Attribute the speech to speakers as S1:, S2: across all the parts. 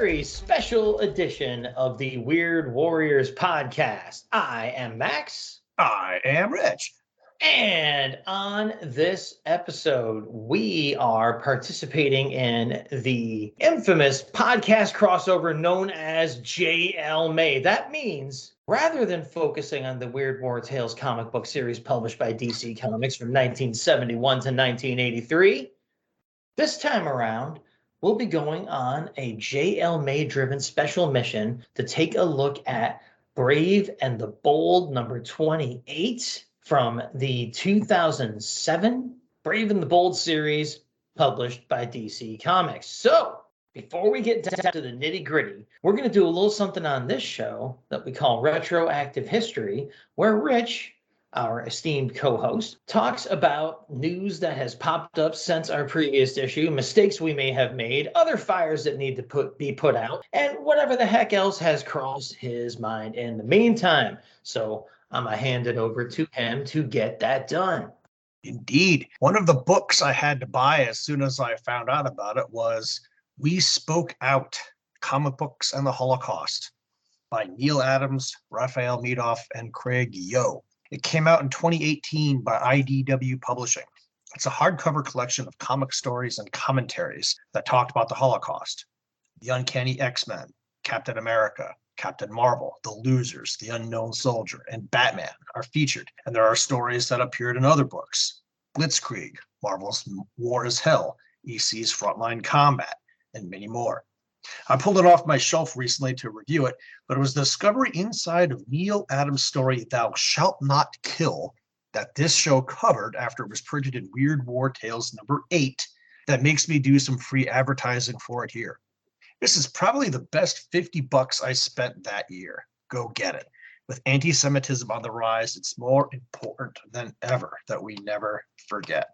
S1: very special edition of the Weird Warriors podcast. I am Max.
S2: I am Rich.
S1: And on this episode, we are participating in the infamous podcast crossover known as JLMay. That means rather than focusing on the Weird War Tales comic book series published by DC Comics from 1971 to 1983, this time around, we'll be going on a JLMay driven special mission to take a look at Brave and the Bold number 28 from the 2007 Brave and the Bold series published by DC Comics. So, before we get down to the nitty gritty, we're going to do a little something on this show that we call Retroactive History, where Rich, our esteemed co-host, talks about news that has popped up since our previous issue, mistakes we may have made, other fires that need to be put out, and whatever the heck else has crossed his mind in the meantime. So I'm going to hand it over to him to get that done.
S2: Indeed. One of the books I had to buy as soon as I found out about it was We Spoke Out, Comic Books and the Holocaust by Neil Adams, Raphael Medoff, and Craig Yo. It came out in 2018 by IDW Publishing. It's a hardcover collection of comic stories and commentaries that talked about the Holocaust. The Uncanny X-Men, Captain America, Captain Marvel, The Losers, The Unknown Soldier, and Batman are featured, and there are stories that appeared in other books. Blitzkrieg, Marvel's War is Hell, EC's Frontline Combat, and many more. I pulled it off my shelf recently to review it, but it was the discovery inside of Neil Adams' story Thou Shalt Not Kill that this show covered after it was printed in Weird War Tales number 8 that makes me do some free advertising for it here. This is probably the best $50 I spent that year. Go get it. With anti-Semitism on the rise, it's more important than ever that we never forget.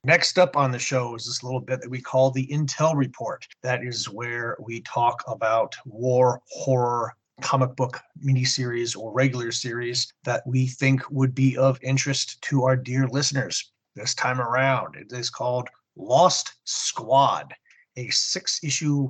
S2: Next up on the show is this little bit that we call the Intel Report. That is where we talk about war, horror, comic book miniseries or regular series that we think would be of interest to our dear listeners. This time around, it is called Lost Squad, a 6-issue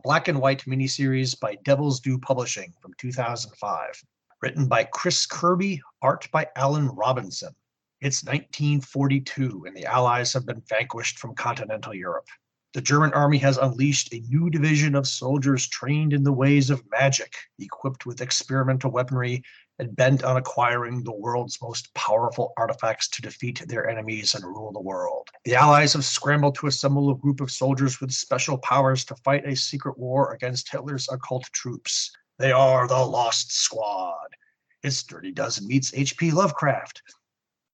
S2: black and white miniseries by Devil's Due Publishing from 2005. Written by Chris Kirby, art by Alan Robinson. It's 1942, and the Allies have been vanquished from continental Europe. The German army has unleashed a new division of soldiers trained in the ways of magic, equipped with experimental weaponry, and bent on acquiring the world's most powerful artifacts to defeat their enemies and rule the world. The Allies have scrambled to assemble a group of soldiers with special powers to fight a secret war against Hitler's occult troops. They are the Lost Squad. It's Dirty Dozen meets H.P. Lovecraft.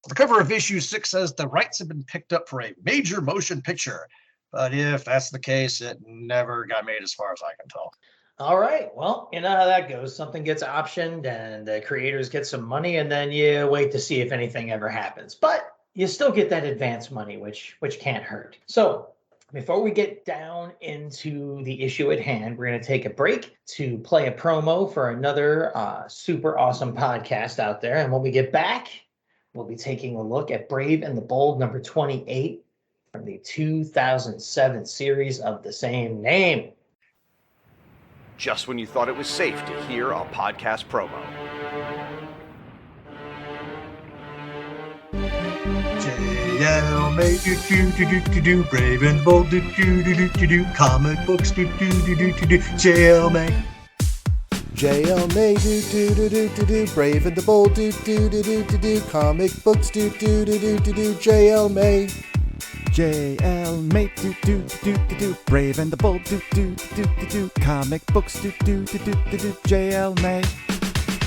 S2: The cover of issue 6 says the rights have been picked up for a major motion picture. But if that's the case, it never got made as far as I can tell.
S1: All right. Well, you know how that goes. Something gets optioned and the creators get some money, and then you wait to see if anything ever happens. But you still get that advance money, which can't hurt. So before we get down into the issue at hand, we're going to take a break to play a promo for another super awesome podcast out there. And when we get back, we'll be taking a look at Brave and the Bold number 28 from the 2007 series of the same name.
S3: Just when you thought it was safe to hear a podcast promo.
S2: JLMay, do, Brave and Bold, do, comic books, do, JLMay.
S4: JLMay, do, Brave and the Bold, do, comic books, do, JLMay.
S5: JLMay, do, Brave and the Bold, do, comic books, do, JLMay.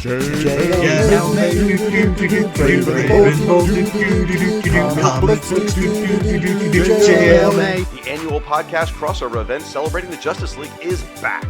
S2: JLMay, do, Brave and Bold, do, comic books, do, JLMay.
S3: The annual podcast crossover event celebrating the Justice League is back.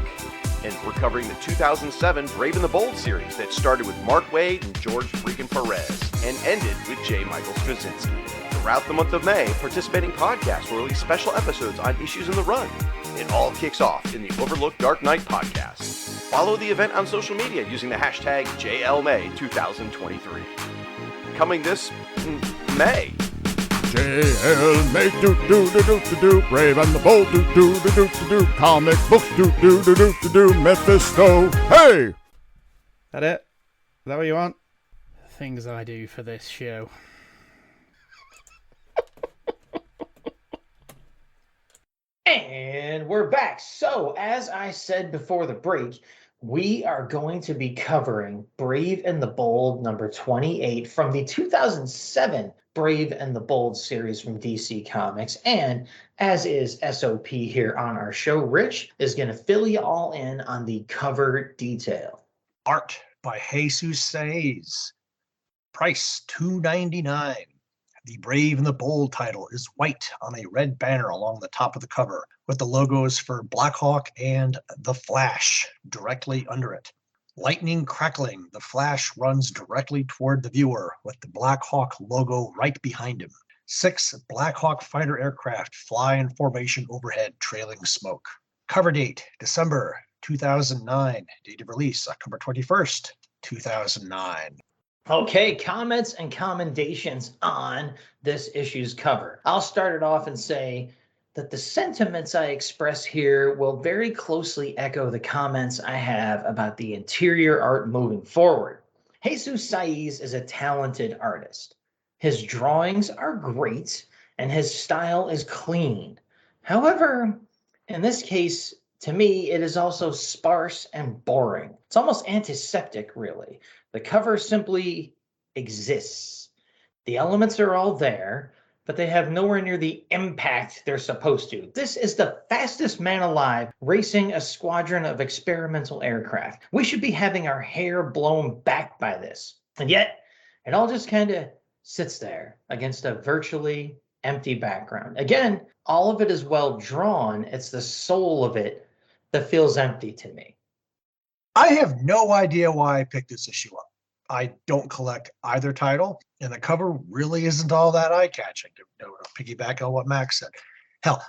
S3: And we're covering the 2007 Brave and the Bold series that started with Mark Waid and George freaking Perez and ended with J. Michael Straczynski. Throughout the month of May, participating podcasts will release special episodes on issues in the run. It all kicks off in the Overlooked Dark Knight podcast. Follow the event on social media using the hashtag JLMay2023. Coming this May.
S5: JLMay, do, Brave and the Bold, do, comic books, do, Mephisto, hey! That it? Is that what you want?
S6: Things I do for this show.
S1: And we're back. So, as I said before the break, we are going to be covering Brave and the Bold number 28 from the 2007 Brave and the Bold series from DC Comics. And as is SOP here on our show, Rich is going to fill you all in on the cover detail.
S2: Art by Jesus Saez. Price $2.99. The Brave and the Bold title is white on a red banner along the top of the cover, with the logos for Blackhawk and The Flash directly under it. Lightning crackling, the Flash runs directly toward the viewer with the Blackhawk logo right behind him. 6 Blackhawk fighter aircraft fly in formation overhead, trailing smoke. Cover date, December 2009. Date of release, October 21st, 2009.
S1: Okay, comments and commendations on this issue's cover. I'll start it off and say that the sentiments I express here will very closely echo the comments I have about the interior art moving forward. Jesus Saez is a talented artist. His drawings are great and his style is clean. However, in this case, to me, it is also sparse and boring. It's almost antiseptic, really. The cover simply exists. The elements are all there, but they have nowhere near the impact they're supposed to. This is the fastest man alive racing a squadron of experimental aircraft. We should be having our hair blown back by this. And yet, it all just kind of sits there against a virtually empty background. Again, all of it is well drawn. It's the soul of it that feels empty to me.
S2: I have no idea why I picked this issue up. I don't collect either title, and the cover really isn't all that eye-catching, to piggyback on what Max said. Hell,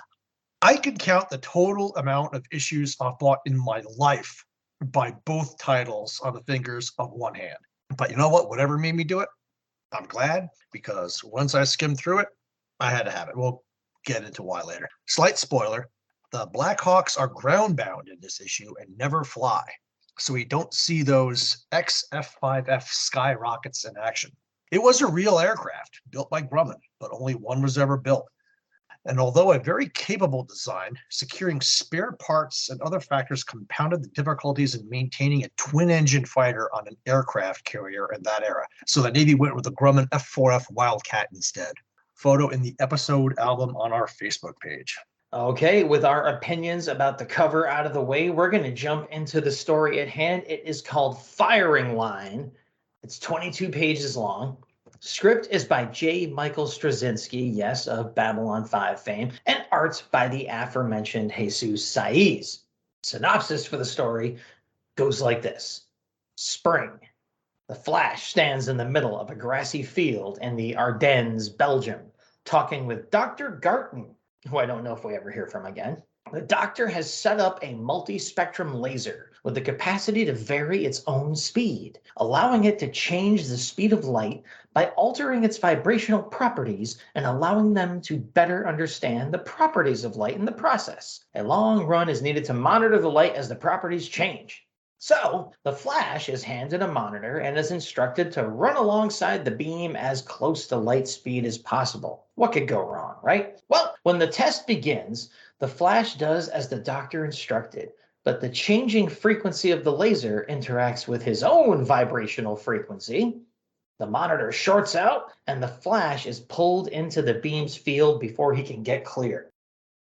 S2: I could count the total amount of issues I've bought in my life by both titles on the fingers of one hand. But you know what? Whatever made me do it, I'm glad, because once I skimmed through it, I had to have it. We'll get into why later. Slight spoiler, the Blackhawks are ground-bound in this issue and never fly. So we don't see those XF-5F sky rockets in action. It was a real aircraft built by Grumman, but only one was ever built. And although a very capable design, securing spare parts and other factors compounded the difficulties in maintaining a twin-engine fighter on an aircraft carrier in that era. So the Navy went with the Grumman F4F Wildcat instead. Photo in the episode album on our Facebook page.
S1: Okay, with our opinions about the cover out of the way, we're going to jump into the story at hand. It is called Firing Line. It's 22 pages long. Script is by J. Michael Straczynski, yes, of Babylon 5 fame, and art by the aforementioned Jesus Saez. Synopsis for the story goes like this. Spring. The Flash stands in the middle of a grassy field in the Ardennes, Belgium, talking with Dr. Garton, who I don't know if we ever hear from again. The doctor has set up a multi-spectrum laser with the capacity to vary its own speed, allowing it to change the speed of light by altering its vibrational properties and allowing them to better understand the properties of light in the process. A long run is needed to monitor the light as the properties change. So, the Flash is handed a monitor and is instructed to run alongside the beam as close to light speed as possible. What could go wrong, right? Well, when the test begins, the Flash does as the doctor instructed, but the changing frequency of the laser interacts with his own vibrational frequency. The monitor shorts out, and the Flash is pulled into the beam's field before he can get clear.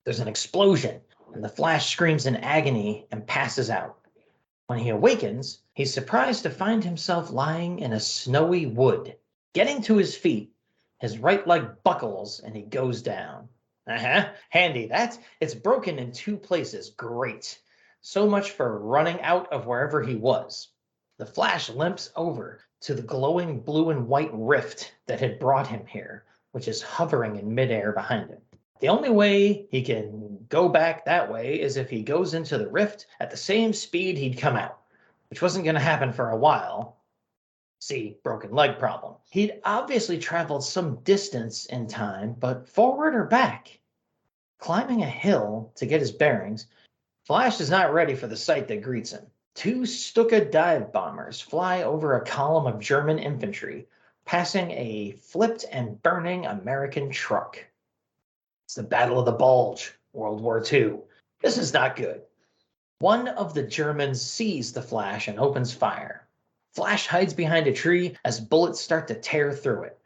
S1: There's an explosion, and the Flash screams in agony and passes out. When he awakens, he's surprised to find himself lying in a snowy wood. Getting to his feet, his right leg buckles and he goes down. Handy. It's broken in 2 places. Great. So much for running out of wherever he was. The Flash limps over to the glowing blue and white rift that had brought him here, which is hovering in midair behind him. The only way he can go back that way is if he goes into the rift at the same speed he'd come out, which wasn't going to happen for a while. See, broken leg problem. He'd obviously traveled some distance in time, but forward or back? Climbing a hill to get his bearings, Flash is not ready for the sight that greets him. Two Stuka dive bombers fly over a column of German infantry, passing a flipped and burning American truck. It's the Battle of the Bulge, World War II. This is not good. One of the Germans sees the Flash and opens fire. Flash hides behind a tree as bullets start to tear through it.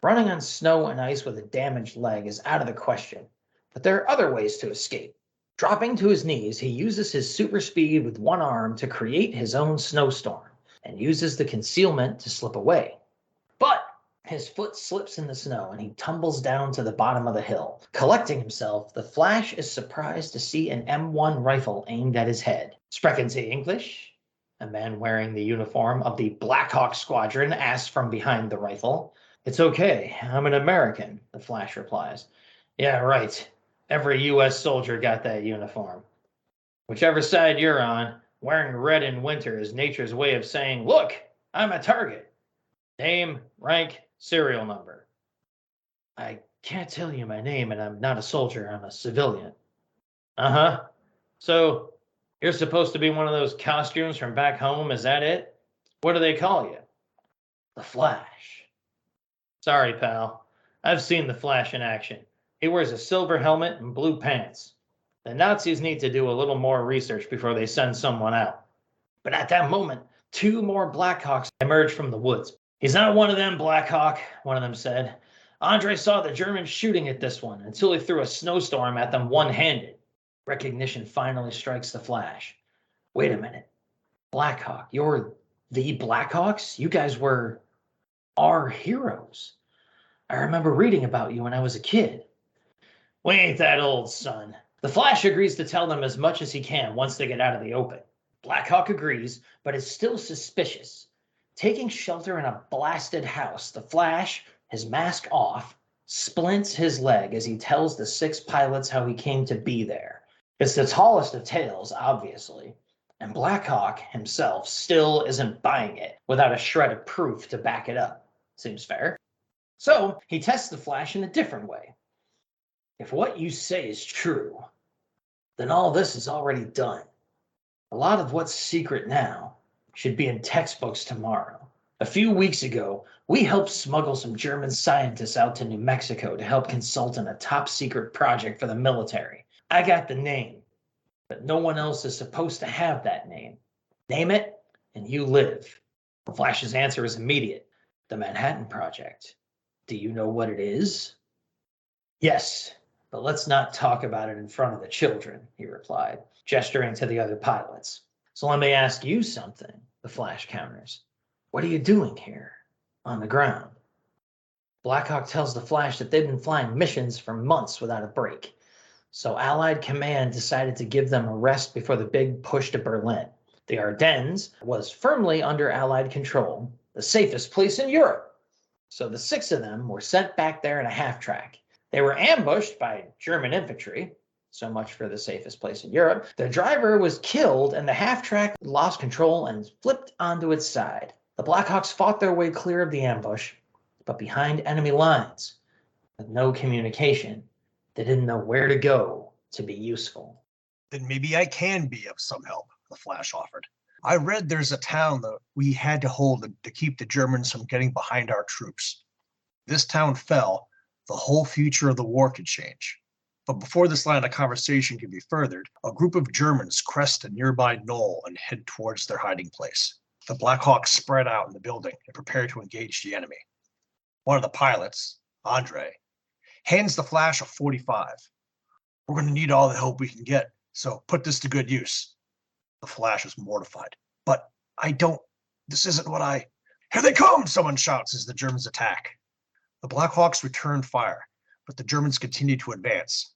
S1: Running on snow and ice with a damaged leg is out of the question, but there are other ways to escape. Dropping to his knees, he uses his super speed with one arm to create his own snowstorm and uses the concealment to slip away. But his foot slips in the snow and he tumbles down to the bottom of the hill. Collecting himself, the Flash is surprised to see an M1 rifle aimed at his head. "Sprechen Sie English?" A man wearing the uniform of the Blackhawks squadron asks from behind the rifle. "It's okay, I'm an American," the Flash replies. "Yeah, right. Every U.S. soldier got that uniform. Whichever side you're on, wearing red in winter is nature's way of saying, look, I'm a target. Name, rank, serial number." "I can't tell you my name, and I'm not a soldier, I'm a civilian." "Uh-huh. So you're supposed to be one of those costumes from back home, is that it? What do they call you?" "The Flash." "Sorry, pal. I've seen the Flash in action. He wears a silver helmet and blue pants. The Nazis need to do a little more research before they send someone out." But at that moment, two more Blackhawks emerged from the woods. "He's not one of them, Blackhawk," one of them said. "Andre saw the Germans shooting at this one until he threw a snowstorm at them one-handed." Recognition finally strikes the Flash. "Wait a minute. Blackhawk, you're the Blackhawks? You guys were our heroes. I remember reading about you when I was a kid." "We ain't that old, son." The Flash agrees to tell them as much as he can once they get out of the open. Blackhawk agrees, but is still suspicious. Taking shelter in a blasted house, the Flash, his mask off, splints his leg as he tells the 6 pilots how he came to be there. It's the tallest of tales, obviously, and Blackhawk himself still isn't buying it without a shred of proof to back it up. Seems fair. So he tests the Flash in a different way. "If what you say is true, then all this is already done. A lot of what's secret now should be in textbooks tomorrow. A few weeks ago, we helped smuggle some German scientists out to New Mexico to help consult on a top secret project for the military. I got the name, but no one else is supposed to have that name. Name it, and you live." Flash's answer is immediate. "The Manhattan Project. Do you know what it is?" "Yes, but let's not talk about it in front of the children," he replied, gesturing to the other pilots. "So let me ask you something," the Flash counters. "What are you doing here, on the ground?" Blackhawk tells the Flash that they've been flying missions for months without a break. So Allied command decided to give them a rest before the big push to Berlin. The Ardennes was firmly under Allied control, the safest place in Europe. So the 6 of them were sent back there in a half-track. They were ambushed by German infantry. So much for the safest place in Europe. The driver was killed and the half-track lost control and flipped onto its side. The Blackhawks fought their way clear of the ambush, but behind enemy lines, with no communication. They didn't know where to go to be useful.
S2: "Then maybe I can be of some help," the Flash offered. "I read there's a town that we had to hold to keep the Germans from getting behind our troops. If this town fell, the whole future of the war could change." But before this line of conversation could be furthered, a group of Germans crest a nearby knoll and head towards their hiding place. The Blackhawks spread out in the building and prepare to engage the enemy. One of the pilots, Andre, hands the Flash a .45. "We're going to need all the help we can get, so put this to good use." The Flash is mortified. "But this isn't what I..." "Here they come!" someone shouts as the Germans attack. The Blackhawks return fire, but the Germans continue to advance.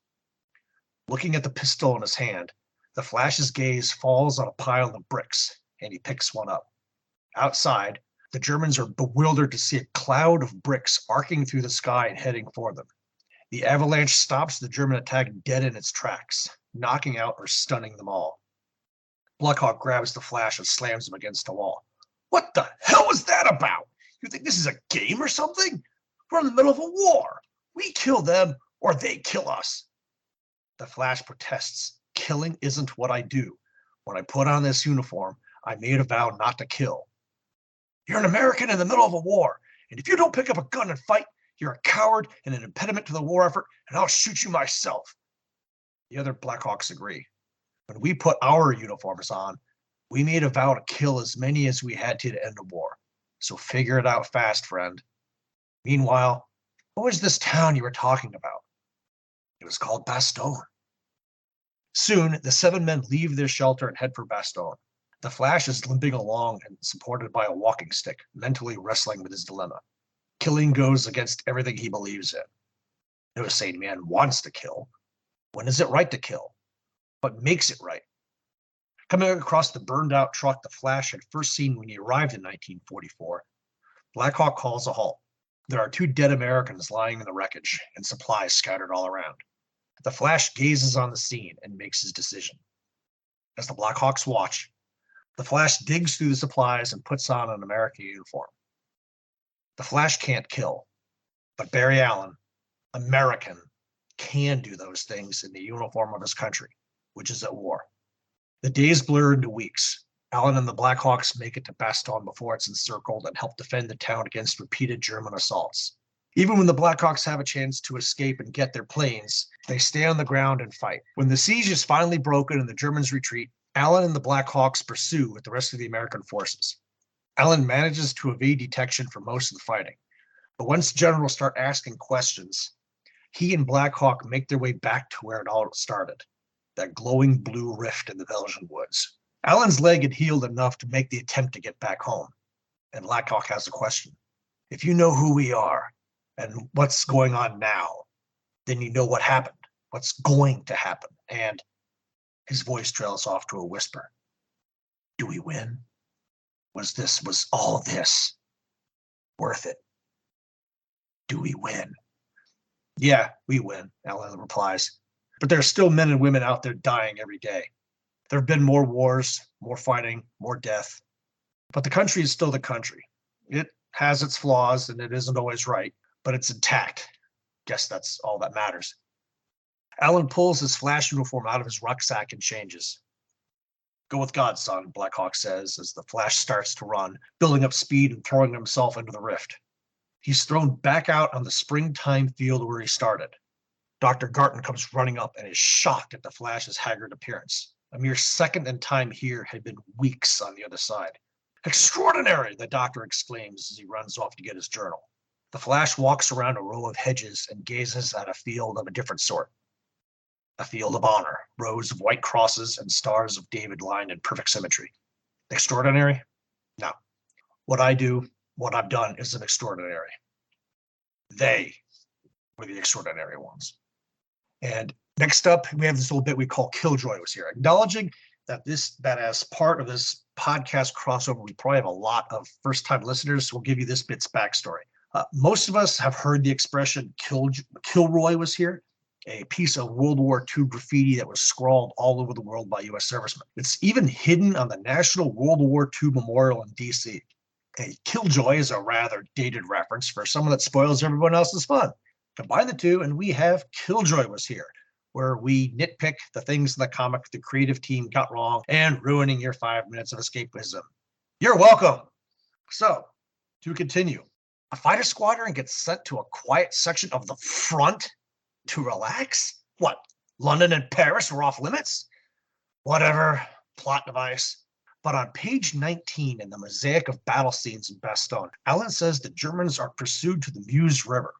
S2: Looking at the pistol in his hand, the Flash's gaze falls on a pile of bricks, and he picks one up. Outside, the Germans are bewildered to see a cloud of bricks arcing through the sky and heading for them. The avalanche stops the German attack dead in its tracks, knocking out or stunning them all. Blackhawk grabs the Flash and slams him against a wall. What the hell was that about? You think this is a game or something? We're in the middle of a war. We kill them or they kill us. The Flash protests. Killing isn't what I do. When I put on this uniform, I made a vow not to kill. You're an American in the middle of a war, and if you don't pick up a gun and fight, you're a coward and an impediment to the war effort, and I'll shoot you myself. The other Blackhawks agree. When we put our uniforms on, we made a vow to kill as many as we had to end the war. So figure it out fast, friend. Meanwhile, what was this town you were talking about? It was called Bastogne. Soon, the 7 men leave their shelter and head for Bastogne. The Flash is limping along and supported by a walking stick, mentally wrestling with his dilemma. Killing goes against everything he believes in. No sane man wants to kill. When is it right to kill? What makes it right? Coming across the burned-out truck the Flash had first seen when he arrived in 1944, Blackhawk calls a halt. There are 2 dead Americans lying in the wreckage and supplies scattered all around. The Flash gazes on the scene and makes his decision. As the Blackhawks watch, the Flash digs through the supplies and puts on an American uniform. The Flash can't kill, but Barry Allen, American, can do those things in the uniform of his country, which is at war. The days blur into weeks. Allen and the Blackhawks make it to Bastogne before it's encircled and help defend the town against repeated German assaults. Even when the Blackhawks have a chance to escape and get their planes, they stay on the ground and fight. When the siege is finally broken and the Germans retreat, Allen and the Blackhawks pursue with the rest of the American forces. Allen manages to evade detection for most of the fighting. But once generals start asking questions, he and Blackhawk make their way back to where it all started, that glowing blue rift in the Belgian woods. Allen's leg had healed enough to make the attempt to get back home. And Blackhawk has a question. If you know who we are and what's going on now, then you know what happened, what's going to happen. And his voice trails off to a whisper. Do we win? Was all this worth it? Do we win? Yeah, we win, Allen replies. But there are still men and women out there dying every day. There have been more wars, more fighting, more death. But the country is still the country. It has its flaws and it isn't always right, but it's intact. Guess that's all that matters. Allen pulls his Flash uniform out of his rucksack and changes. Go with God, son, Blackhawk says as the Flash starts to run, building up speed and throwing himself into the rift. He's thrown back out on the springtime field where he started. Dr. Garton comes running up and is shocked at the Flash's haggard appearance. A mere second in time here had been weeks on the other side. Extraordinary, the doctor exclaims as he runs off to get his journal. The Flash walks around a row of hedges and gazes at a field of a different sort. A field of honor, rows of white crosses and stars of David lined in perfect symmetry. Extraordinary? No. What I do, what I've done isn't extraordinary. They were the extraordinary ones. And next up, we have this little bit we call Killjoy was here, acknowledging that as part of this podcast crossover, we probably have a lot of first-time listeners, so we'll give you this bit's backstory. Most of us have heard the expression Kilroy was here, a piece of World War II graffiti that was scrawled all over the world by U.S. servicemen. It's even hidden on the National World War II Memorial in D.C. A killjoy is a rather dated reference for someone that spoils everyone else's fun. Combine the two, and we have Killjoy was here, where we nitpick the things in the comic the creative team got wrong and ruining your 5 minutes of escapism. You're welcome. So, to continue, a fighter squadron gets sent to a quiet section of the front to relax? What, London and Paris were off limits? Whatever, plot device. But on page 19 in the mosaic of battle scenes in Bastogne, Allen says the Germans are pursued to the Meuse River.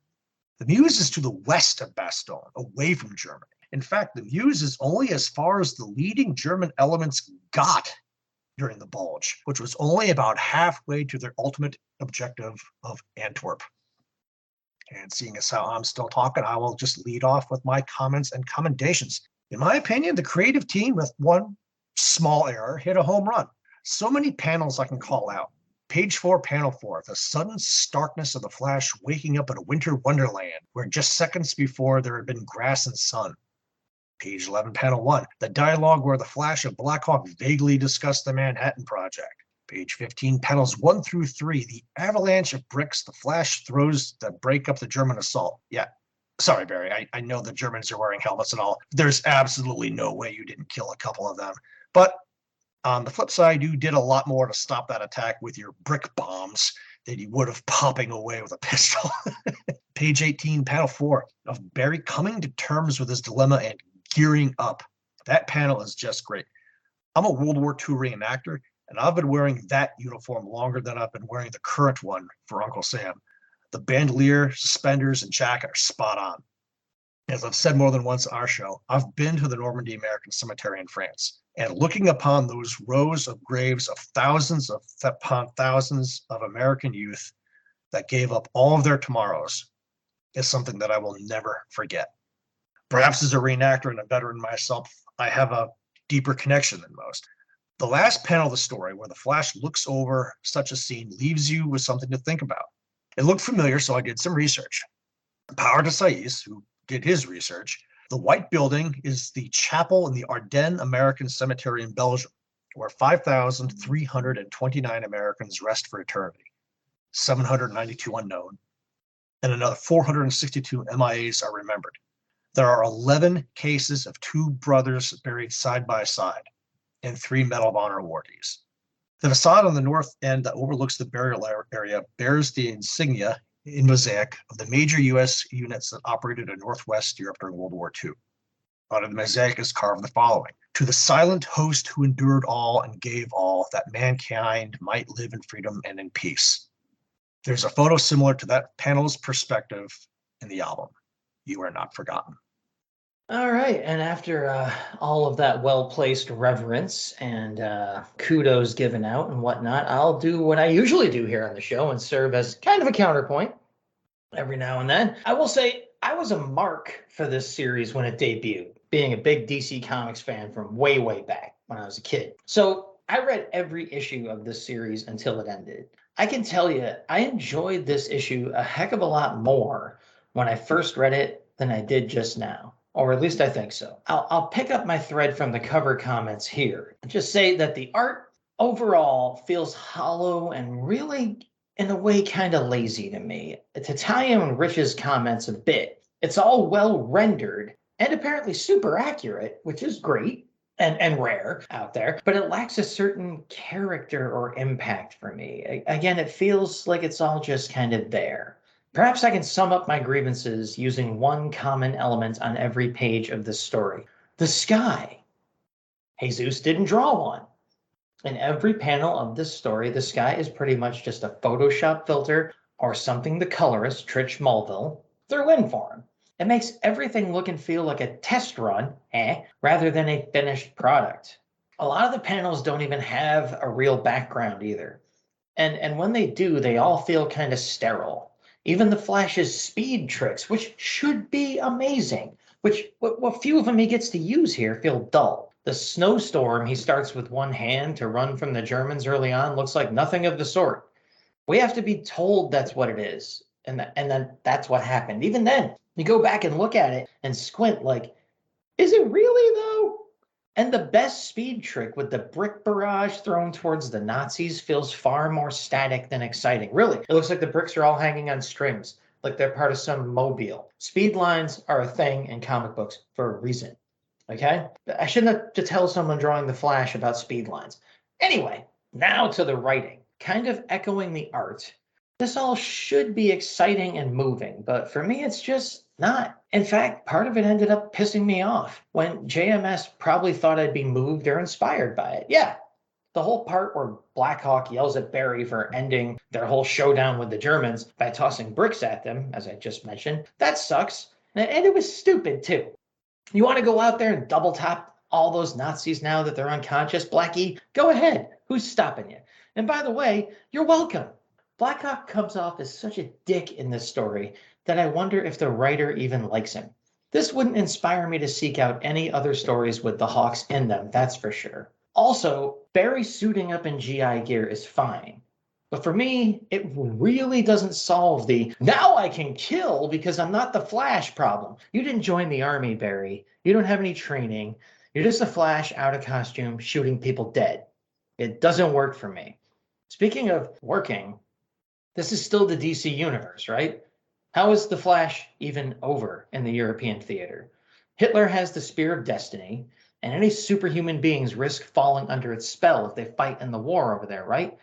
S2: The Meuse is to the west of Bastogne, away from Germany. In fact, the Meuse is only as far as the leading German elements got during the Bulge, which was only about halfway to their ultimate objective of Antwerp. And seeing as how I'm still talking, I will just lead off with my comments and commendations. In my opinion, the creative team, with one small error, hit a home run. So many panels I can call out. Page 4, panel 4, the sudden starkness of the Flash waking up in a winter wonderland where just seconds before there had been grass and sun. Page 11, panel 1, the dialogue where the Flash and Blackhawk vaguely discuss the Manhattan Project. Page 15, panels 1 through 3. The avalanche of bricks the Flash throws that break up the German assault. Yeah. Sorry, Barry. I know the Germans are wearing helmets and all. There's absolutely no way you didn't kill a couple of them. But on the flip side, you did a lot more to stop that attack with your brick bombs than you would have popping away with a pistol. Page 18, panel 4, of Barry coming to terms with his dilemma and gearing up. That panel is just great. I'm a World War II reenactor, and I've been wearing that uniform longer than I've been wearing the current one for Uncle Sam. The bandolier, suspenders, and jacket are spot on. As I've said more than once on our show, I've been to the Normandy American Cemetery in France, and looking upon those rows of graves of thousands upon thousands of American youth that gave up all of their tomorrows is something that I will never forget. Perhaps as a reenactor and a veteran myself, I have a deeper connection than most. The last panel of the story, where the Flash looks over such a scene, leaves you with something to think about. It looked familiar, so I did some research. Power to Saiz, who did his research. The white building is the chapel in the Ardennes American Cemetery in Belgium, where 5,329 Americans rest for eternity, 792 unknown, and another 462 MIAs are remembered. There are 11 cases of 2 brothers buried side by side and 3 Medal of Honor awardees. The facade on the north end that overlooks the burial area bears the insignia in mosaic of the major U.S. units that operated in Northwest Europe during World War II. On the mosaic is carved the following: "To the silent host who endured all and gave all, that mankind might live in freedom and in peace." There's a photo similar to that panel's perspective in the album. You are not forgotten.
S1: All right, and after all of that well-placed reverence and kudos given out and whatnot, I'll do what I usually do here on the show and serve as kind of a counterpoint every now and then. I will say I was a mark for this series when it debuted, being a big DC Comics fan from way, way back when I was a kid. So I read every issue of this series until it ended. I can tell you, I enjoyed this issue a heck of a lot more when I first read it than I did just now. Or at least I think so. I'll pick up my thread from the cover comments here and just say that the art overall feels hollow and really, in a way, kind of lazy to me. To tie in Rich's comments a bit, it's all well rendered and apparently super accurate, which is great and rare out there, but it lacks a certain character or impact for me. Again, it feels like it's all just kind of there. Perhaps I can sum up my grievances using one common element on every page of this story: the sky. Jesus didn't draw one. In every panel of this story, the sky is pretty much just a Photoshop filter or something the colorist, Trich Mulville, threw in for him. It makes everything look and feel like a test run, rather than a finished product. A lot of the panels don't even have a real background either. And when they do, they all feel kind of sterile. Even the Flash's speed tricks, which should be amazing, which what few of them he gets to use here, feel dull. The snowstorm he starts with one hand to run from the Germans early on looks like nothing of the sort. We have to be told that's what it is, and then that's what happened. Even then, you go back and look at it and squint like, is it really though? And the best speed trick with the brick barrage thrown towards the Nazis feels far more static than exciting. Really, it looks like the bricks are all hanging on strings, like they're part of some mobile. Speed lines are a thing in comic books for a reason, okay? I shouldn't have to tell someone drawing the Flash about speed lines. Anyway, now to the writing. Kind of echoing the art, this all should be exciting and moving, but for me, it's just not. In fact, part of it ended up pissing me off when JMS probably thought I'd be moved or inspired by it. Yeah, the whole part where Blackhawk yells at Barry for ending their whole showdown with the Germans by tossing bricks at them, as I just mentioned, that sucks. And it was stupid, too. You want to go out there and double tap all those Nazis now that they're unconscious, Blackie? Go ahead. Who's stopping you? And by the way, you're welcome. Blackhawk comes off as such a dick in this story that I wonder if the writer even likes him. This wouldn't inspire me to seek out any other stories with the Hawks in them, that's for sure. Also, Barry suiting up in GI gear is fine. But for me, it really doesn't solve the, now I can kill because I'm not the Flash problem. You didn't join the army, Barry. You don't have any training. You're just a Flash out of costume shooting people dead. It doesn't work for me. Speaking of working, this is still the DC universe, right? How is the Flash even over in the European theater? Hitler has the Spear of Destiny, and any superhuman beings risk falling under its spell if they fight in the war over there, right?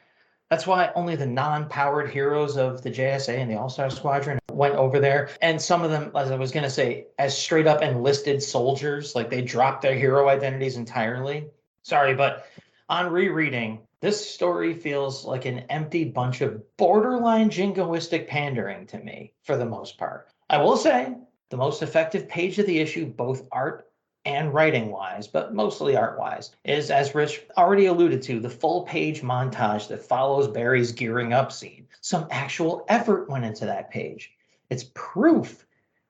S1: That's why only the non-powered heroes of the JSA and the All-Star Squadron went over there. And some of them, as I was going to say, as straight up enlisted soldiers, like they dropped their hero identities entirely. Sorry, but on rereading, this story feels like an empty bunch of borderline jingoistic pandering to me, for the most part. I will say, the most effective page of the issue, both art and writing-wise, but mostly art-wise, is, as Rich already alluded to, the full-page montage that follows Barry's gearing up scene. Some actual effort went into that page. It's proof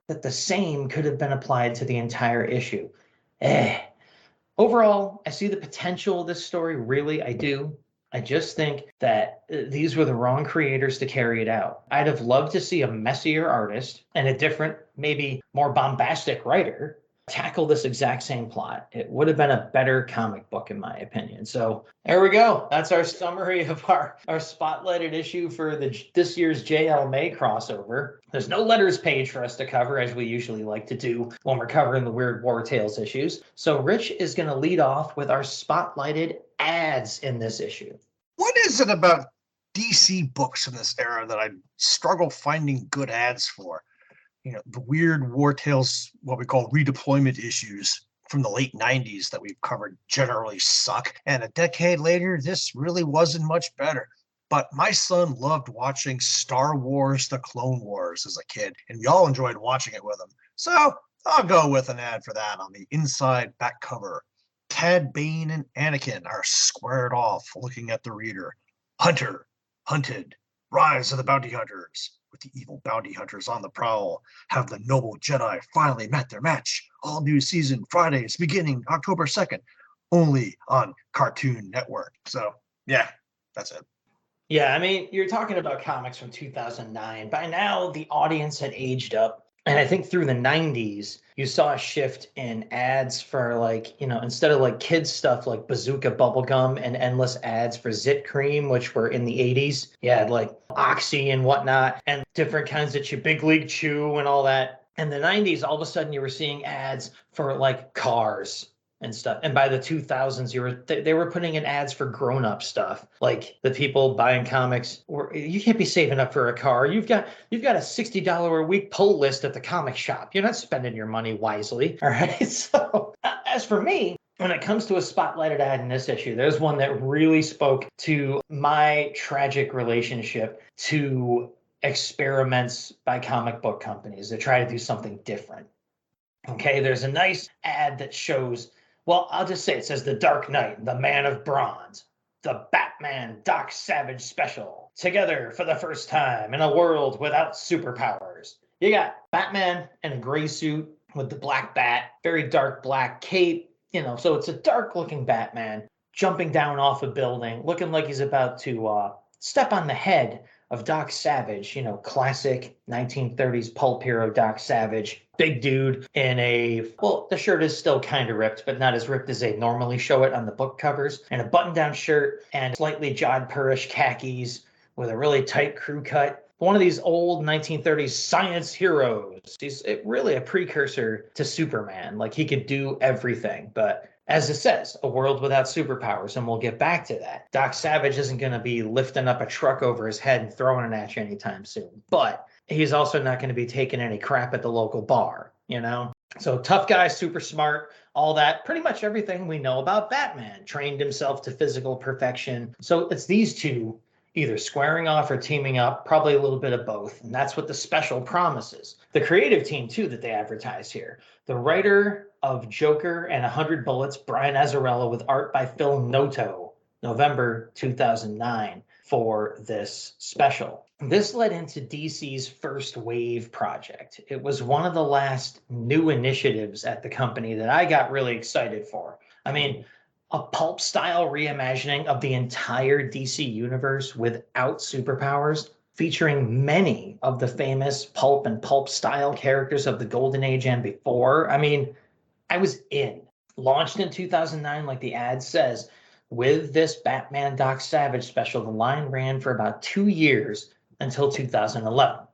S1: that the same could have been applied to the entire issue. Overall, I see the potential of this story, really, I do. I just think that these were the wrong creators to carry it out. I'd have loved to see a messier artist and a different, maybe more bombastic writer tackle this exact same plot. It would have been a better comic book, in my opinion. So there we go. That's our summary of our spotlighted issue for this year's JLMay crossover. There's no letters page for us to cover, as we usually like to do when we're covering the Weird War Tales issues. So Rich is going to lead off with our spotlighted ads in this issue.
S2: What is it about DC books in this era that I struggle finding good ads for? The Weird War Tales, what we call redeployment issues from the late 90s that we've covered generally suck. And a decade later, this really wasn't much better. But my son loved watching Star Wars: The Clone Wars as a kid, and we all enjoyed watching it with him. So I'll go with an ad for that on the inside back cover. Cad Bane and Anakin are squared off looking at the reader. Hunter, hunted, rise of the bounty hunters. With the evil bounty hunters on the prowl, have the noble Jedi finally met their match? All new season Fridays beginning October 2nd, only on Cartoon Network. So, yeah, that's it.
S1: Yeah, I mean, you're talking about comics from 2009. By now, the audience had aged up. And I think through the 90s, you saw a shift in ads for instead of kids stuff like Bazooka Bubblegum and endless ads for Zit Cream, which were in the 80s. You had Oxy and whatnot and different kinds of Big League Chew and all that. In the 90s, all of a sudden you were seeing ads for cars and stuff. And by the 2000s, they were putting in ads for grown-up stuff. Like the people buying comics, you can't be saving up for a car. You've got a $60 a week pull list at the comic shop. You're not spending your money wisely. All right. So as for me, when it comes to a spotlighted ad in this issue, there's one that really spoke to my tragic relationship to experiments by comic book companies that try to do something different. Okay, there's a nice ad that shows, well, I'll just say it says The Dark Knight, The Man of Bronze, the Batman Doc Savage special, together for the first time in a world without superpowers. You got Batman in a gray suit with the black bat, very dark black cape, so it's a dark looking Batman jumping down off a building, looking like he's about to step on the head of Doc Savage, classic 1930s pulp hero Doc Savage. Big dude in the shirt is still kind of ripped, but not as ripped as they normally show it on the book covers, and a button-down shirt and slightly Jod-Purish khakis with a really tight crew cut. One of these old 1930s science heroes. He's really a precursor to Superman. He could do everything, but as it says, a world without superpowers, and we'll get back to that. Doc Savage isn't going to be lifting up a truck over his head and throwing it at you anytime soon, but he's also not going to be taking any crap at the local bar, So tough guy, super smart, all that, pretty much everything we know about Batman. Trained himself to physical perfection. So it's these two either squaring off or teaming up, probably a little bit of both. And that's what the special promises. The creative team, too, that they advertise here. The writer of Joker and 100 Bullets, Brian Azzarello, with art by Phil Noto, November 2009, for this special. This led into DC's first wave project. It was one of the last new initiatives at the company that I got really excited for. I mean, a pulp-style reimagining of the entire DC universe without superpowers, featuring many of the famous pulp and pulp-style characters of the Golden Age and before. I mean, I was in. Launched in 2009, like the ad says, with this Batman Doc Savage special, the line ran for about 2 years until 2011.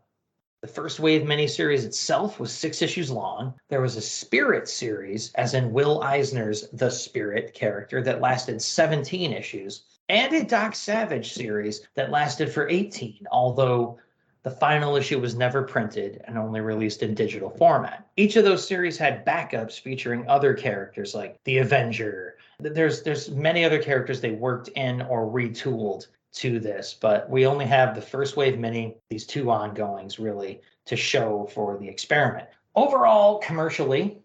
S1: The first wave miniseries itself was 6 issues long. There was a Spirit series, as in Will Eisner's The Spirit character, that lasted 17 issues, and a Doc Savage series that lasted for 18, although the final issue was never printed and only released in digital format. Each of those series had backups featuring other characters like the Avenger. There's many other characters they worked in or retooled to this, but we only have the first wave mini, these 2 ongoings really to show for the experiment. Overall, commercially,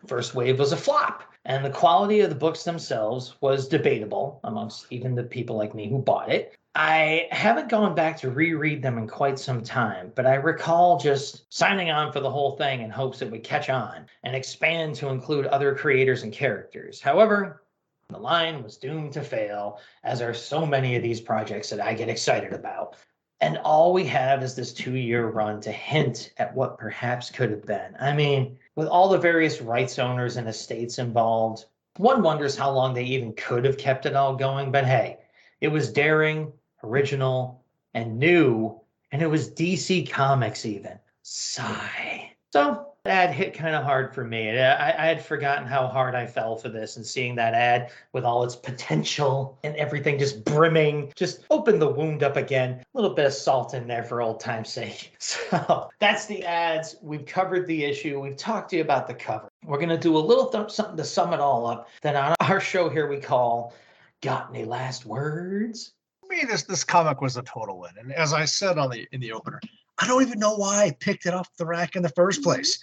S1: first wave was a flop, and the quality of the books themselves was debatable amongst even the people like me who bought it. I haven't gone back to reread them in quite some time, but I recall just signing on for the whole thing in hopes it would catch on and expand to include other creators and characters. However, the line was doomed to fail, as are so many of these projects that I get excited about. And all we have is this 2-year run to hint at what perhaps could have been. I mean, with all the various rights owners and estates involved, one wonders how long they even could have kept it all going. But hey, it was daring, original, and new, and it was DC Comics even. Sigh. So that hit kind of hard for me. I had forgotten how hard I fell for this, and seeing that ad with all its potential and everything just brimming just opened the wound up again. A little bit of salt in there for old time's sake. So that's the ads. We've covered the issue. We've talked to you about the cover. We're going to do a little something to sum it all up. Then on our show here we call Got Any Last Words?
S2: For me, this comic was a total win. And as I said in the opener, I don't even know why I picked it off the rack in the first place.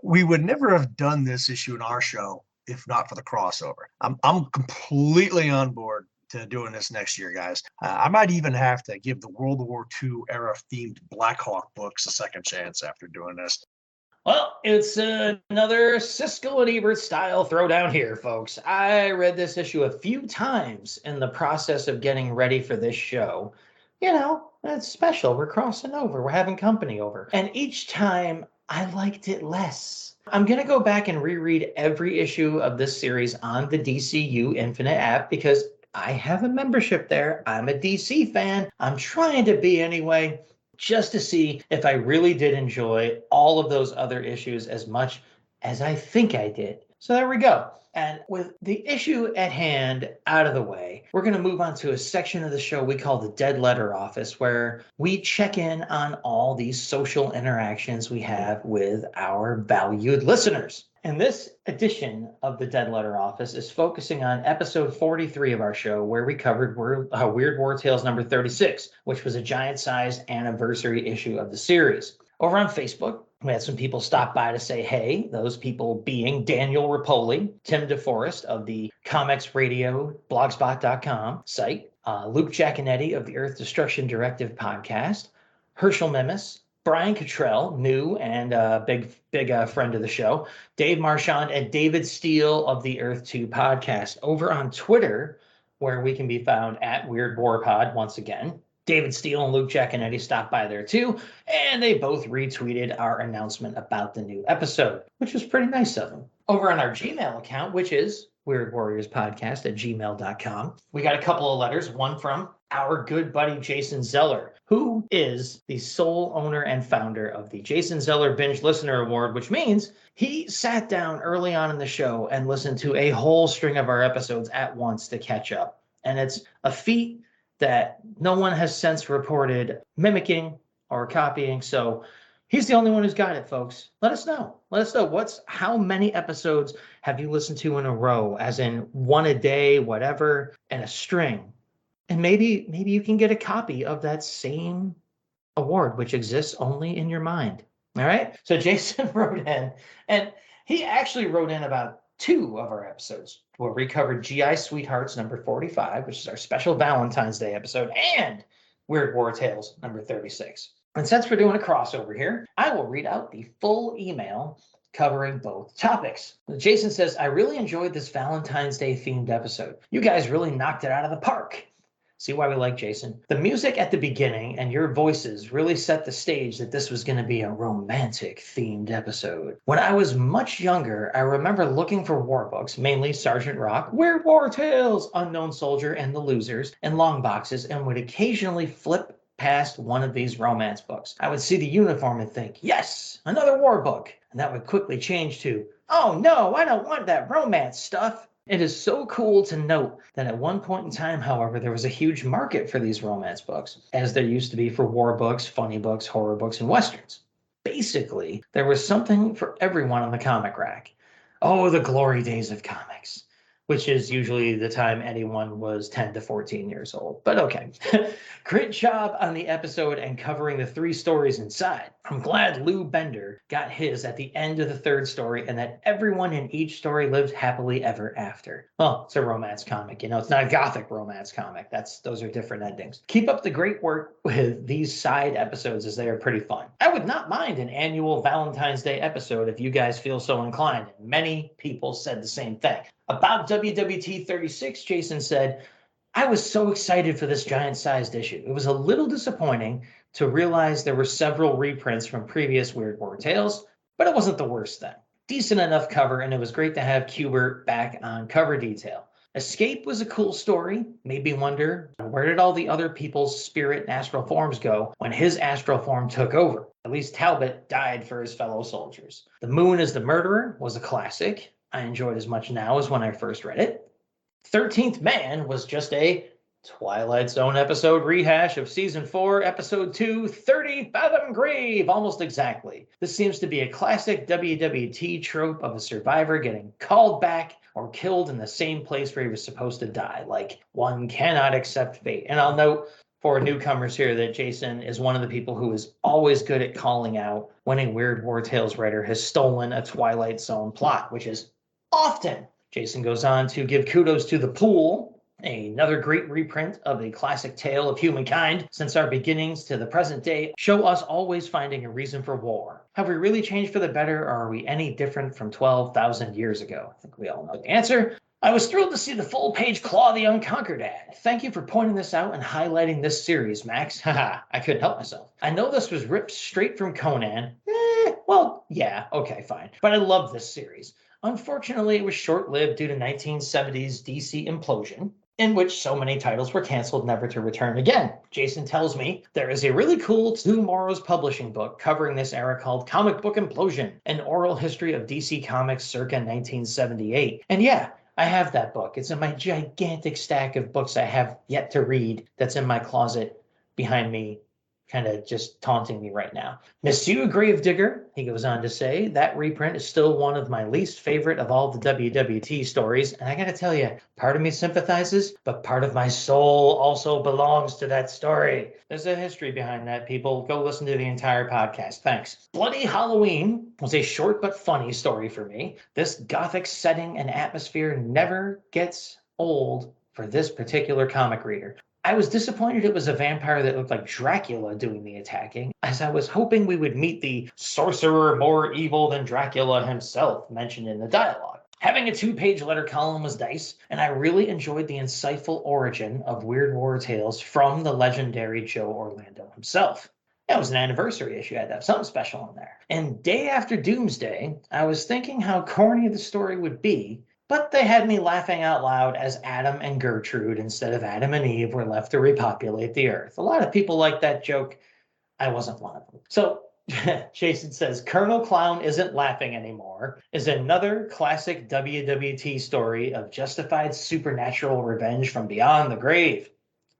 S2: We would never have done this issue in our show if not for the crossover. I'm completely on board to doing this next year, guys. I might even have to give the World War II era themed Blackhawk books a second chance after doing this.
S1: Well, it's another Siskel and Ebert style throwdown here, folks. I read this issue a few times in the process of getting ready for this show. It's special. We're crossing over. We're having company over. And each time I liked it less. I'm going to go back and reread every issue of this series on the DCU Infinite app because I have a membership there. I'm a DC fan. I'm trying to be anyway, just to see if I really did enjoy all of those other issues as much as I think I did. So there we go. And with the issue at hand out of the way, we're going to move on to a section of the show we call the Dead Letter Office, where we check in on all these social interactions we have with our valued listeners. And this edition of the Dead Letter Office is focusing on episode 43 of our show, where we covered Weird War Tales number 36, which was a giant-sized anniversary issue of the series. Over on Facebook, we had some people stop by to say hey, those people being Daniel Rapoli, Tim DeForest of the Comics Radio blogspot.com site, Luke Giaconetti of the Earth Destruction Directive podcast, Herschel Mimis, Brian Cottrell, new and big friend of the show, Dave Marchand, and David Steele of the Earth 2 podcast. Over on Twitter, where we can be found at Weird War Pod once again, David Steele and Luke Giaconetti stopped by there too, and they both retweeted our announcement about the new episode, which was pretty nice of them. Over on our Gmail account, which is weirdwarriorspodcast@gmail.com, we got a couple of letters, one from our good buddy Jason Zeller, who is the sole owner and founder of the Jason Zeller Binge Listener Award, which means he sat down early on in the show and listened to a whole string of our episodes at once to catch up. And it's a feat that no one has since reported mimicking or copying. So he's the only one who's got it, folks. Let us know. How many episodes have you listened to in a row, as in one a day, whatever, and a string? And maybe you can get a copy of that same award, which exists only in your mind. All right. So Jason wrote in, and he actually wrote in about 2 of our episodes, where we covered GI Sweethearts number 45, which is our special Valentine's Day episode, and Weird War Tales number 36. And since we're doing a crossover here, I will read out the full email covering both topics. Jason says, I really enjoyed this Valentine's Day themed episode. You guys really knocked it out of the park. See why we like Jason? The music at the beginning and your voices really set the stage that this was going to be a romantic themed episode. When I was much younger, I remember looking for war books, mainly Sergeant Rock, Weird War Tales, Unknown Soldier, and The Losers, and long boxes, and would occasionally flip past one of these romance books. I would see the uniform and think, yes, another war book. And that would quickly change to, oh no, I don't want that romance stuff. It is so cool to note that at one point in time, however, there was a huge market for these romance books, as there used to be for war books, funny books, horror books, and westerns. Basically, there was something for everyone on the comic rack. Oh, the glory days of comics, which is usually the time anyone was 10 to 14 years old. But okay. Great job on the episode and covering the 3 stories inside. I'm glad Lou Bender got his at the end of the 3rd story and that everyone in each story lived happily ever after. Well, it's a romance comic, it's not a gothic romance comic. Those are different endings. Keep up the great work with these side episodes as they are pretty fun. I would not mind an annual Valentine's Day episode if you guys feel so inclined. And many people said the same thing. About WWT 36, Jason said, I was so excited for this giant-sized issue. It was a little disappointing to realize there were several reprints from previous Weird War Tales, but it wasn't the worst thing. Decent enough cover, and it was great to have Kubert back on cover detail. Escape was a cool story. Made me wonder, where did all the other people's spirit and astral forms go when his astral form took over? At least Talbot died for his fellow soldiers. The Moon is the Murderer was a classic. I enjoyed as much now as when I first read it. 13th Man was just a Twilight Zone episode rehash of Season 4, Episode 2, 30 Fathom Grave, almost exactly. This seems to be a classic WWT trope of a survivor getting called back or killed in the same place where he was supposed to die, like one cannot accept fate. And I'll note for newcomers here that Jason is one of the people who is always good at calling out when a Weird War Tales writer has stolen a Twilight Zone plot, which is often. Jason goes on to give kudos to The Pool, another great reprint of a classic tale of humankind since our beginnings to the present day show us always finding a reason for war. Have we really changed for the better, or are we any different from 12,000 years ago? I think we all know the answer. I was thrilled to see the full-page Claw the Unconquered ad. Thank you for pointing this out and highlighting this series, Max. Haha, I couldn't help myself. I know this was ripped straight from Conan. Well, yeah, okay, fine. But I love this series. Unfortunately, it was short-lived due to 1970s DC implosion, in which so many titles were canceled never to return again. Jason tells me there is a really cool Tomorrow's Publishing book covering this era called Comic Book Implosion, an oral history of DC Comics circa 1978. And yeah, I have that book. It's in my gigantic stack of books I have yet to read that's in my closet behind me, kind of just taunting me right now. Monsieur Gravedigger, he goes on to say, that reprint is still one of my least favorite of all the WWT stories. And I got to tell you, part of me sympathizes, but part of my soul also belongs to that story. There's a history behind that, people. Go listen to the entire podcast. Thanks. Bloody Halloween was a short but funny story for me. This gothic setting and atmosphere never gets old for this particular comic reader. I was disappointed it was a vampire that looked like Dracula doing the attacking, as I was hoping we would meet the sorcerer more evil than Dracula himself mentioned in the dialogue. Having a 2-page letter column was nice, and I really enjoyed the insightful origin of Weird War Tales from the legendary Joe Orlando himself. That was an anniversary issue. I had to have something special in there. And day after Doomsday, I was thinking how corny the story would be, but they had me laughing out loud as Adam and Gertrude instead of Adam and Eve were left to repopulate the earth. A lot of people like that joke. I wasn't one of them. So Jason says, Colonel Clown Isn't Laughing Anymore is another classic WWT story of justified supernatural revenge from beyond the grave.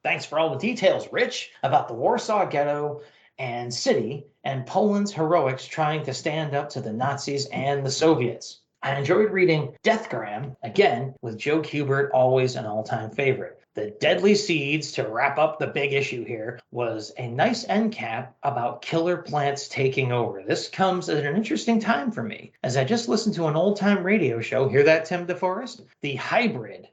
S1: Thanks for all the details, Rich, about the Warsaw Ghetto and city and Poland's heroics trying to stand up to the Nazis and the Soviets. I enjoyed reading Deathgram, again, with Joe Kubert, always an all-time favorite. The Deadly Seeds, to wrap up the big issue here, was a nice end cap about killer plants taking over. This comes at an interesting time for me, as I just listened to an old-time radio show, hear that, Tim DeForest? The Hybrid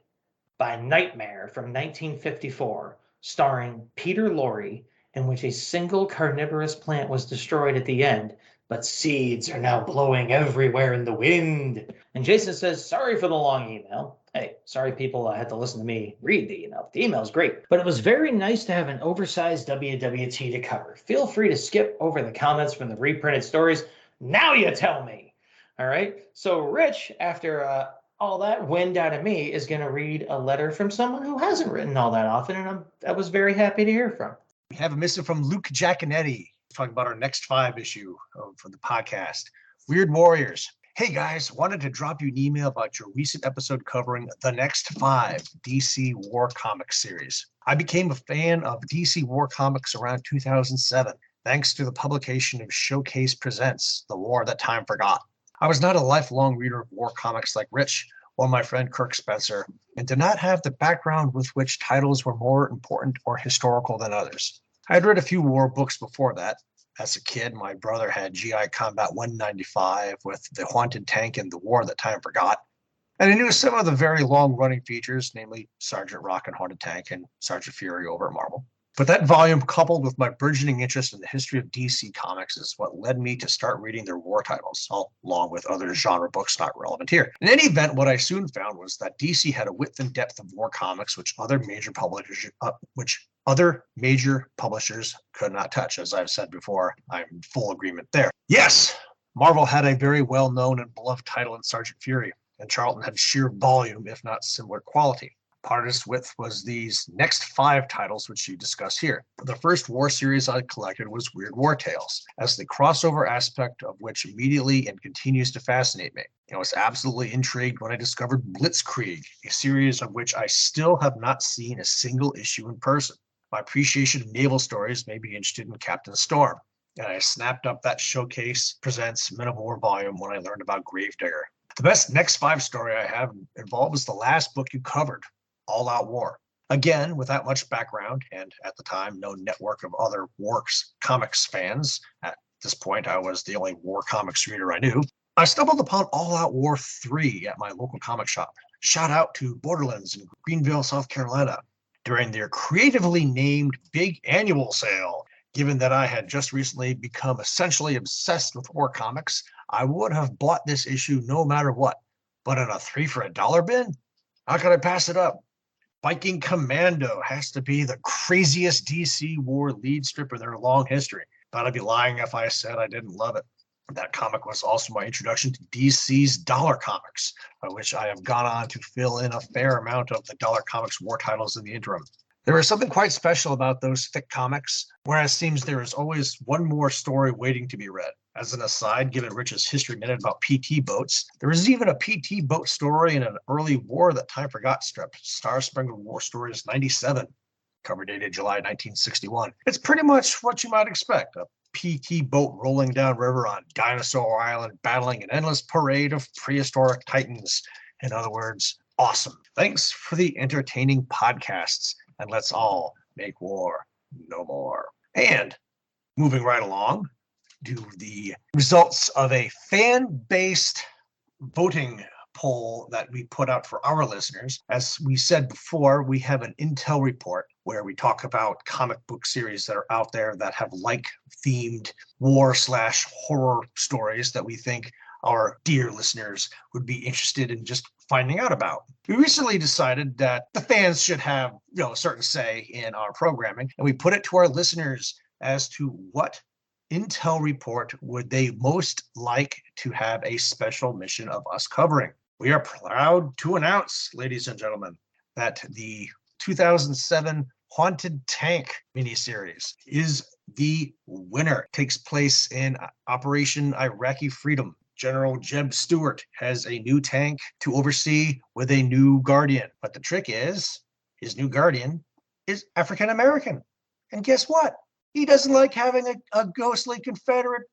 S1: by Nightmare from 1954, starring Peter Lorre, in which a single carnivorous plant was destroyed at the end, but seeds are now blowing everywhere in the wind. And Jason says, sorry for the long email. Hey, sorry people had to listen to me read the email. The email's great, but it was very nice to have an oversized WWT to cover. Feel free to skip over the comments from the reprinted stories. Now you tell me. All right. So Rich, after all that wind out of me, is going to read a letter from someone who hasn't written all that often, and I was very happy to hear from.
S2: We have a missive from Luke Giaconetti talking about our next 5 issue for the podcast. Weird Warriors. Hey guys, wanted to drop you an email about your recent episode covering the Next 5 DC War Comics series. I became a fan of DC War Comics around 2007, thanks to the publication of Showcase Presents, The War That Time Forgot. I was not a lifelong reader of war comics like Rich or my friend Kirk Spencer, and did not have the background with which titles were more important or historical than others. I had read a few war books before that. As a kid, my brother had GI Combat 195 with The Haunted Tank and The War That Time Forgot. And I knew some of the very long-running features, namely Sergeant Rock and Haunted Tank and Sergeant Fury over at Marvel. But that volume, coupled with my burgeoning interest in the history of DC Comics, is what led me to start reading their war titles, along with other genre books not relevant here. In any event, what I soon found was that DC had a width and depth of war comics which other major publishers could not touch. As I've said before, I'm in full agreement there. Yes, Marvel had a very well-known and beloved title in Sergeant Fury, and Charlton had sheer volume, if not similar quality. Hardest width was these next 5 titles, which you discuss here. The first war series I collected was Weird War Tales, as the crossover aspect of which immediately and continues to fascinate me. I was absolutely intrigued when I discovered Blitzkrieg, a series of which I still have not seen a single issue in person. My appreciation of naval stories made me interested in Captain Storm, and I snapped up that Showcase Presents Men of War volume when I learned about Gravedigger. The best next 5 story I have involves the last book you covered, All Out War. Again, without much background, and at the time, no network of other war comics fans. At this point, I was the only war comics reader I knew. I stumbled upon All Out War 3 at my local comic shop. Shout out to Borderlands in Greenville, South Carolina, during their creatively named Big Annual Sale. Given that I had just recently become essentially obsessed with war comics, I would have bought this issue no matter what. But in a 3 for $1 bin? How could I pass it up? Viking Commando has to be the craziest DC war lead strip in their long history. But I'd be lying if I said I didn't love it. That comic was also my introduction to DC's Dollar Comics, by which I have gone on to fill in a fair amount of the Dollar Comics war titles in the interim. There is something quite special about those thick comics, whereas it seems there is always one more story waiting to be read. As an aside, given Rich's history minute about PT boats, there is even a PT boat story in an early War That Time Forgot strip, Star Spangled War Stories 97, cover dated July 1961. It's pretty much what you might expect, a PT boat rolling down river on Dinosaur Island, battling an endless parade of prehistoric titans. In other words, awesome. Thanks for the entertaining podcasts, and let's all make war no more. And moving right along to the results of a fan-based voting poll that we put out for our listeners. As we said before, we have an intel report where we talk about comic book series that are out there that have like-themed war/horror stories that we think our dear listeners would be interested in just finding out about. We recently decided that the fans should have, a certain say in our programming, and we put it to our listeners as to what intel report would they most like to have a special mission of us covering. We are proud to announce, ladies and gentlemen, that the 2007 Haunted Tank miniseries is the winner. It takes place in Operation Iraqi Freedom. General Jeb Stuart has a new tank to oversee with a new Guardian. But the trick is, his new Guardian is African American. And guess what? He doesn't like having a ghostly Confederate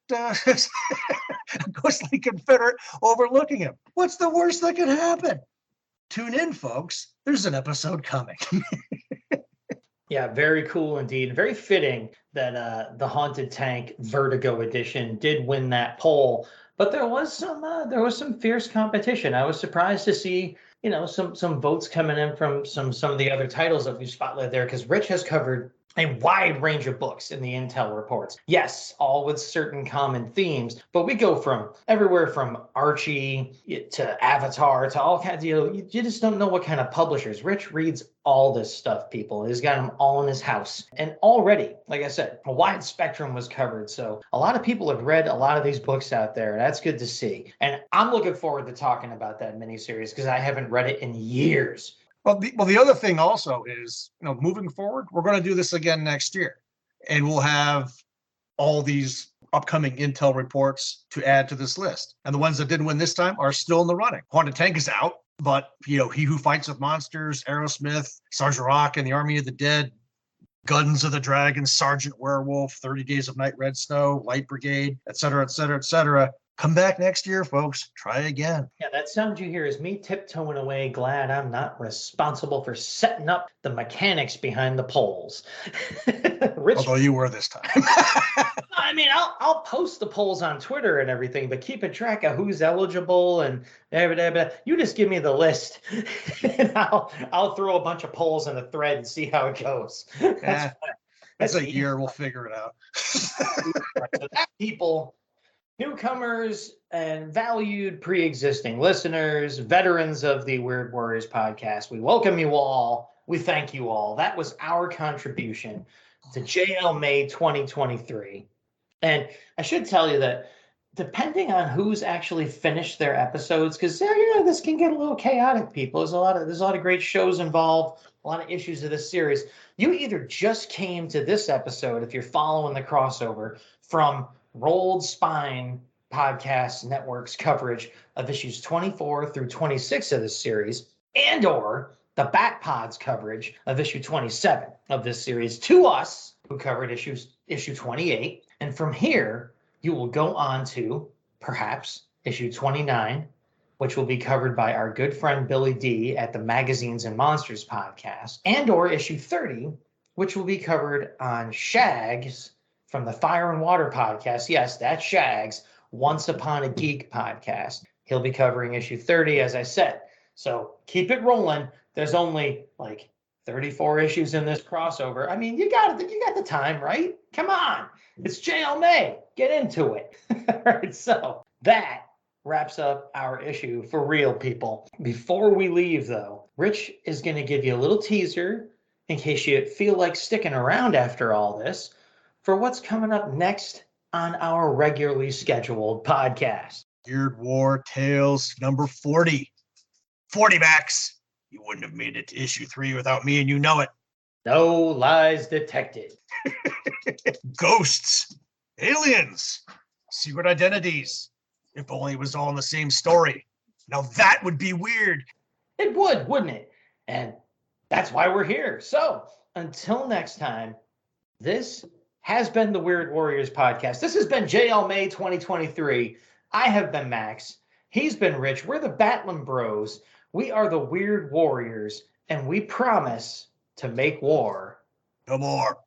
S2: overlooking him. What's the worst that could happen? Tune in, folks. There's an episode coming.
S1: Yeah, very cool indeed. Very fitting that the Haunted Tank Vertigo edition did win that poll. But there was some fierce competition. I was surprised to see, some votes coming in from some of the other titles that we spotlighted there, because Rich has covered a wide range of books in the intel reports. Yes, all with certain common themes, but we go from everywhere from Archie to Avatar to all kinds. You just don't know what kind of publishers. Rich reads all this stuff, people. He's got them all in his house. And already, like I said, a wide spectrum was covered. So a lot of people have read a lot of these books out there. That's good to see. And I'm looking forward to talking about that miniseries because I haven't read it in years.
S2: Well, the other thing also is, moving forward, we're going to do this again next year, and we'll have all these upcoming intel reports to add to this list. And the ones that didn't win this time are still in the running. Haunted Tank is out, but He Who Fights with Monsters, Aerosmith, Sergeant Rock and the Army of the Dead, Guns of the Dragon, Sergeant Werewolf, 30 Days of Night, Red Snow, Light Brigade, et cetera, et cetera, et cetera. Come back next year, folks. Try again.
S1: Yeah, that sound you hear is me tiptoeing away, glad I'm not responsible for setting up the mechanics behind the polls. Rich,
S2: Although you were this time.
S1: I mean, I'll post the polls on Twitter and everything, but keeping track of who's eligible and you just give me the list, and I'll throw a bunch of polls in a thread and see how it goes.
S2: That's a year. We'll figure it out.
S1: So that, people, newcomers and valued pre-existing listeners, veterans of the Weird Warriors podcast, we welcome you all. We thank you all. That was our contribution to JLMay 2023. And I should tell you that depending on who's actually finished their episodes, because this can get a little chaotic, people. There's a lot of great shows involved, a lot of issues of this series. You either just came to this episode, if you're following the crossover, from Rolled Spine Podcast Network's coverage of issues 24 through 26 of this series, and or the Bat Pod's coverage of issue 27 of this series, to us, who covered issue 28. And from here, you will go on to perhaps issue 29, which will be covered by our good friend Billy D at the Magazines and Monsters podcast, and or issue 30, which will be covered on Shags from the Fire and Water podcast. Yes, that's Shags, Once Upon a Geek podcast. He'll be covering issue 30, as I said. So keep it rolling. There's only like 34 issues in this crossover. I mean, you got the time, right? Come on. It's JLMay. Get into it. All right, so that wraps up our issue for real, people. Before we leave, though, Rich is going to give you a little teaser in case you feel like sticking around after all this for what's coming up next on our regularly scheduled podcast.
S2: Weird War Tales number 40. 40, Max. You wouldn't have made it to issue 3 without me, and you know it.
S1: No lies detected.
S2: Ghosts, aliens, secret identities. If only it was all in the same story. Now that would be weird.
S1: It would, wouldn't it? And that's why we're here. So until next time, this has been the Weird Warriors podcast. This has been JLMay 2023. I have been Max. He's been Rich. We're the Batlin Bros. We are the Weird Warriors, and we promise to make war
S2: No more.